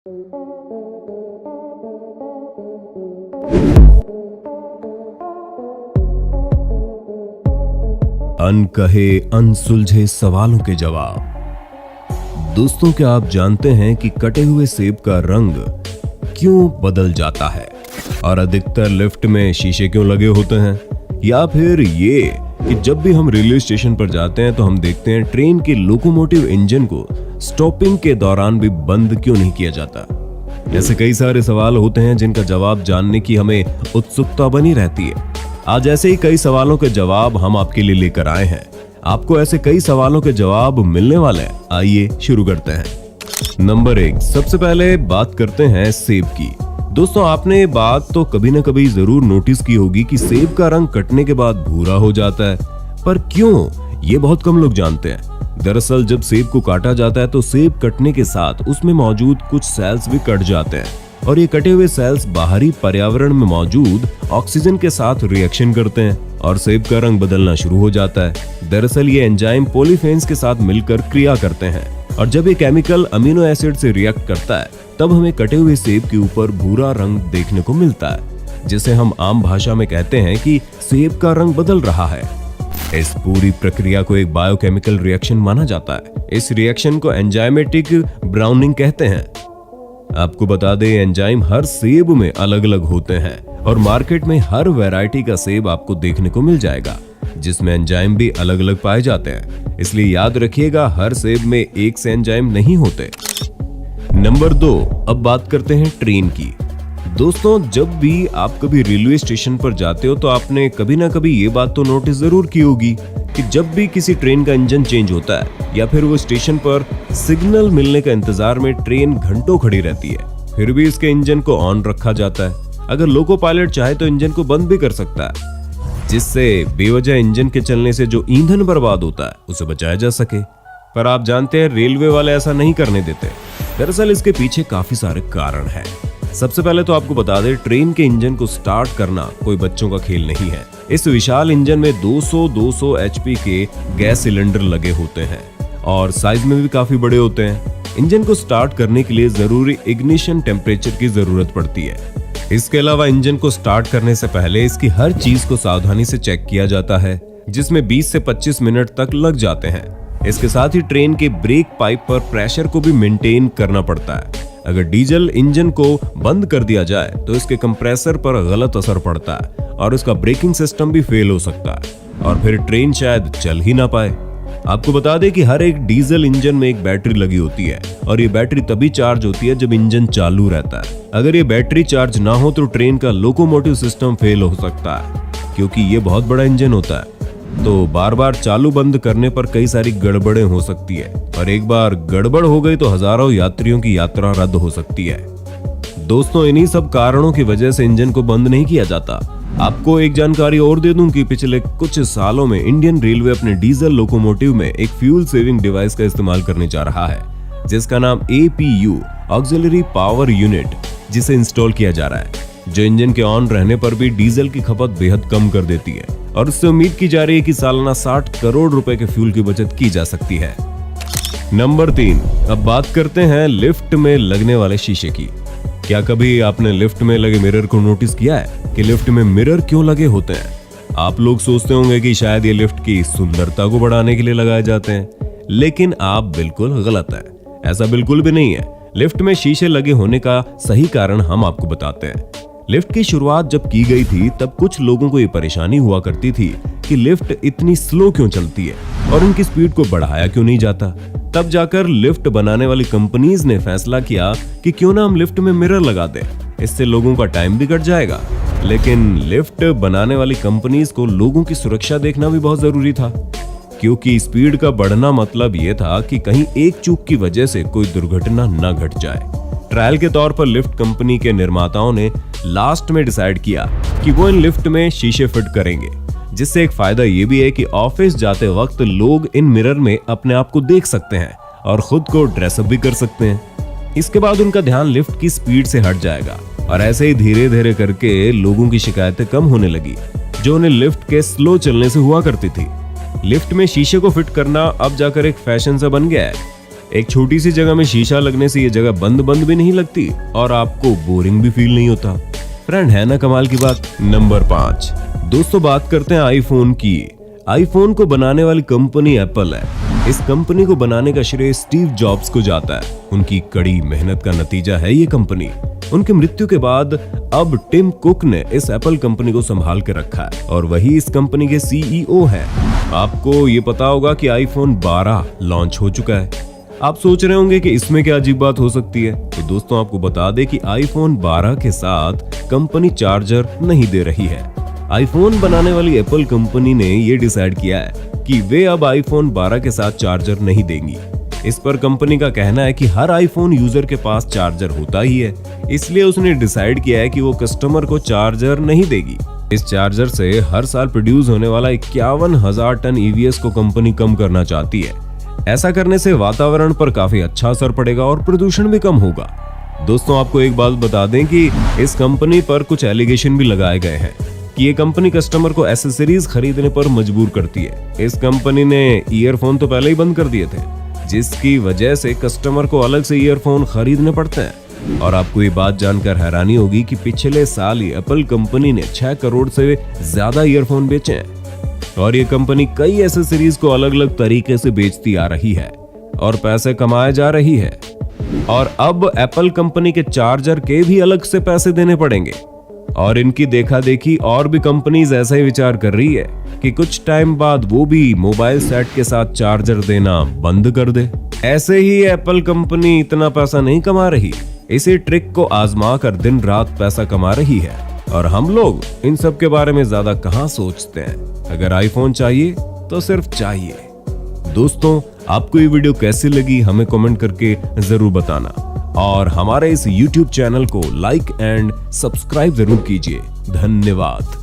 अनकहे अनसुलझे सवालों के जवाब। दोस्तों, क्या आप जानते हैं कि कटे हुए सेब का रंग क्यों बदल जाता है और अधिकतर लिफ्ट में शीशे क्यों लगे होते हैं? या फिर ये कि जब भी हम रेलवे स्टेशन पर जाते हैं तो हम देखते हैं ट्रेन के लोकोमोटिव इंजन को स्टॉपिंग के दौरान भी बंद क्यों नहीं किया जाता? ऐसे कई सारे सवाल होते हैं जिनका जवाब जानने की हमें उत्सुकता बनी रहती है। आज ऐसे ही कई सवालों के जवाब हम आपके लिए लेकर आए हैं। आपको ऐसे कई सवालों के जवाब मिलने वाले हैं। आइए शुरू करते हैं। नंबर 1, सबसे पहले बात करते हैं सेब की। दोस्तों, आपने ये बात तो कभी न कभी जरूर नोटिस की होगी कि सेब का रंग कटने के बाद भूरा हो जाता है, पर क्यों? ये बहुत कम लोग जानते हैं। दरअसल जब सेब को काटा जाता है तो सेब कटने के साथ उसमें मौजूद कुछ सेल्स भी कट जाते हैं और ये कटे हुए सेल्स बाहरी पर्यावरण में मौजूद ऑक्सीजन के साथ रिएक्शन करते हैं और सेब का रंग बदलना शुरू हो जाता है। दरअसल ये एंजाइम पॉलीफेन्स के साथ मिलकर क्रिया करते हैं और जब ये केमिकल अमीनो एसिड से रिएक्ट करता है तब हमें कटे हुए सेब के ऊपर भूरा रंग देखने को मिलता है, जिसे हम आम भाषा में कहते हैं कि सेब का रंग बदल रहा है। इस पूरी प्रक्रिया को एक बायोकेमिकल रिएक्शन माना जाता है। इस रिएक्शन को एंजाइमेटिक ब्राउनिंग कहते हैं। आपको बता दें, एंजाइम हर सेब में अलग अलग होते हैं और मार्केट में हर वैरायटी का सेब आपको देखने को मिल जाएगा जिसमें एंजाइम भी अलग अलग पाए जाते हैं। इसलिए याद रखिएगा, हर सेब में एक से एंजाइम नहीं होते। नंबर 2, अब बात करते हैं ट्रेन की। दोस्तों, जब भी आप कभी रेलवे स्टेशन पर जाते हो तो आपने कभी ना कभी ये बात तो नोटिस जरूर की होगी कि जब भी किसी ट्रेन का इंजन चेंज होता है या फिर वो स्टेशन पर सिग्नल मिलने का इंतजार में ट्रेन घंटों खड़ी रहती है, फिर भी इसके इंजन को ऑन रखा जाता है। अगर लोको पायलट चाहे तो इंजन को बंद भी कर सकता है, जिससे बेवजह इंजन के चलने से जो ईंधन बर्बाद होता है उसे बचाया जा सके। पर आप जानते हैं, रेलवे वाले ऐसा नहीं करने देते। दरअसल इसके पीछे काफी सारे कारण हैं। सबसे पहले तो आपको बता दें, ट्रेन के इंजन को स्टार्ट करना कोई बच्चों का खेल नहीं है। इस विशाल इंजन में 200 एचपी के गैस सिलेंडर लगे होते हैं और साइज में भी काफी बड़े होते हैं। इंजन को स्टार्ट करने के लिए जरूरी इग्निशन टेम्परेचर की जरूरत पड़ती है। इसके अलावा इंजन को स्टार्ट करने से पहले इसकी हर चीज को सावधानी से चेक किया जाता है, जिसमें 20 से 25 मिनट तक लग जाते हैं। इसके साथ ही ट्रेन के ब्रेक पाइप पर प्रेशर को भी मेंटेन करना पड़ता है। अगर डीजल इंजन को बंद कर दिया जाए तो इसके कंप्रेसर पर गलत असर पड़ता है और इसका ब्रेकिंग सिस्टम भी फेल हो सकता है और फिर ट्रेन शायद चल ही ना पाए। आपको बता दें कि हर एक डीजल इंजन में एक बैटरी लगी होती है और ये बैटरी तभी चार्ज होती है जब इंजन चालू रहता है। अगर ये बैटरी चार्ज ना हो तो ट्रेन का लोकोमोटिव सिस्टम फेल हो सकता है, क्योंकि ये बहुत बड़ा इंजन होता है। तो बार बार चालू बंद करने पर कई सारी गड़बड़ें हो सकती है और एक बार गड़बड़ हो गई तो हजारों यात्रियों की यात्रा रद्द हो सकती है। दोस्तों, इन्हीं सब कारणों की वजह से इंजन को बंद नहीं किया जाता। आपको एक जानकारी और दे दूं कि पिछले कुछ सालों में इंडियन रेलवे अपने डीजल लोकोमोटिव में एक फ्यूल सेविंग डिवाइस का इस्तेमाल करने जा रहा है, जिसका नाम APU ऑक्सिलरी पावर यूनिट, जिसे इंस्टॉल किया जा रहा है, जो इंजन के ऑन रहने पर भी डीजल की खपत बेहद कम कर देती है और उससे उम्मीद की जा रही है कि सालाना 60 करोड़ रुपए के फ्यूल की बचत की जा सकती है। नंबर 3, अब बात करते हैं लिफ्ट में लगने वाले शीशे की। क्या कभी आपने लिफ्ट में लगे मिरर को नोटिस किया है कि लिफ्ट में मिरर क्यों लगे होते हैं? आप लोग सोचते होंगे कि शायद ये लिफ्ट की सुंदरता को बढ़ाने के लिए लगाए जाते हैं, लेकिन आप बिल्कुल गलत हैं। ऐसा बिल्कुल भी नहीं है। लिफ्ट में शीशे लगे होने का सही कारण हम आपको बताते हैं। लिफ्ट की शुरुआत जब की गई थी तब कुछ लोगों को ये परेशानी हुआ करती थी कि लिफ्ट इतनी स्लो क्यों चलती है और उनकी स्पीड को बढ़ाया क्यों नहीं जाता। तब जाकर लिफ्ट बनाने वाली कंपनीज ने फैसला किया कि क्यों ना हम लिफ्ट में मिरर लगा दें, इससे लोगों का टाइम भी कट जाएगा। लेकिन लिफ्ट बनाने वाली कंपनीज को लोगों की सुरक्षा देखना भी बहुत जरूरी था, क्योंकि स्पीड का बढ़ना मतलब ये था कि कहीं एक चूक की वजह से कोई दुर्घटना न घट जाए। ट्रायल के तौर पर लिफ्ट कंपनी के निर्माताओं ने लास्ट में डिसाइड किया कि वो इन लिफ्ट में शीशे फिट करेंगे, जिससे एक फायदा ये भी है कि ऑफिस जाते वक्त लोग इन मिरर में अपने आप को देख सकते हैं और खुद को ड्रेसअप भी कर सकते हैं। इसके बाद उनका ध्यान लिफ्ट की स्पीड से हट जाएगा और ऐसे ही धीरे धीरे करके लोगों की शिकायतें कम होने लगी जो उन्हें लिफ्ट के स्लो चलने से हुआ करती थी। लिफ्ट में शीशे को फिट करना अब जाकर एक फैशन सा बन गया है। एक छोटी सी जगह में शीशा लगने से ये जगह बंद बंद भी नहीं लगती और आपको बोरिंग भी फील नहीं होता। फ्रेंड, है ना कमाल की बात। नंबर 5 दोस्तों, बात करते हैं आईफोन की। आईफोन को बनाने वाली कंपनी एप्पल है। इस कंपनी को बनाने का श्रेय स्टीव जॉब्स को जाता है। उनकी कड़ी मेहनत का नतीजा है ये कंपनी। उनकी मृत्यु के बाद अब टिम कुक ने इस एप्पल कंपनी को संभाल के रखा है और वही इस कंपनी के सीईओ हैं। आपको ये पता होगा कि आईफोन 12 लॉन्च हो चुका है। आप सोच रहे होंगे कि इसमें क्या अजीब बात हो सकती है। तो दोस्तों, आपको बता दें कि आईफोन 12 के साथ कंपनी चार्जर नहीं दे रही है। आईफोन बनाने वाली एप्पल कंपनी ने ये डिसाइड किया है कि वे अब आईफोन 12 के साथ चार्जर नहीं देंगी। इस पर कंपनी का कहना है कि हर आईफोन यूजर के पास चार्जर होता ही है, इसलिए उसने डिसाइड किया है कि वो कस्टमर को चार्जर नहीं देगी। इस चार्जर से हर साल प्रोड्यूस होने वाला 51,000 टन ईवीएस को कंपनी कम करना चाहती है। ऐसा करने से वातावरण पर काफी अच्छा असर पड़ेगा और प्रदूषण भी कम होगा। दोस्तों, आपको एक बात बता दें कि इस कंपनी पर कुछ एलिगेशन भी लगाए गए हैं कि ये कंपनी कस्टमर को एसेसरीज खरीदने पर मजबूर करती है। इस कंपनी ने ईयरफोन तो पहले ही बंद कर दिए थे, जिसकी वजह से कस्टमर को अलग से ईयरफोन खरीदने पड़ते हैं। और आपको ये बात जानकर हैरानी होगी कि पिछले साल ही एप्पल कंपनी ने 6 करोड़ से ज्यादा ईयरफोन बेचे हैं और ये कंपनी कई एसेसरीज को अलग अलग तरीके से बेचती आ रही है और पैसे कमाए जा रही है। और अब एप्पल कंपनी के चार्जर के भी अलग से पैसे देने पड़ेंगे और इनकी देखा देखी और भी कंपनीज ऐसा ही विचार कर रही है कि कुछ टाइम बाद वो भी मोबाइल सेट के साथ चार्जर देना बंद कर दे। ऐसे ही एप्पल कंपनी इतना पैसा नहीं कमा रही, इसी ट्रिक को आजमा कर दिन रात पैसा कमा रही है और हम लोग इन सब के बारे में ज्यादा कहां सोचते हैं। अगर आईफोन चाहिए तो सिर्फ चाहिए। दोस्तों, आपको ये वीडियो कैसी लगी हमें कमेंट करके जरूर बताना और हमारे इस YouTube चैनल को लाइक एंड सब्सक्राइब जरूर कीजिए। धन्यवाद।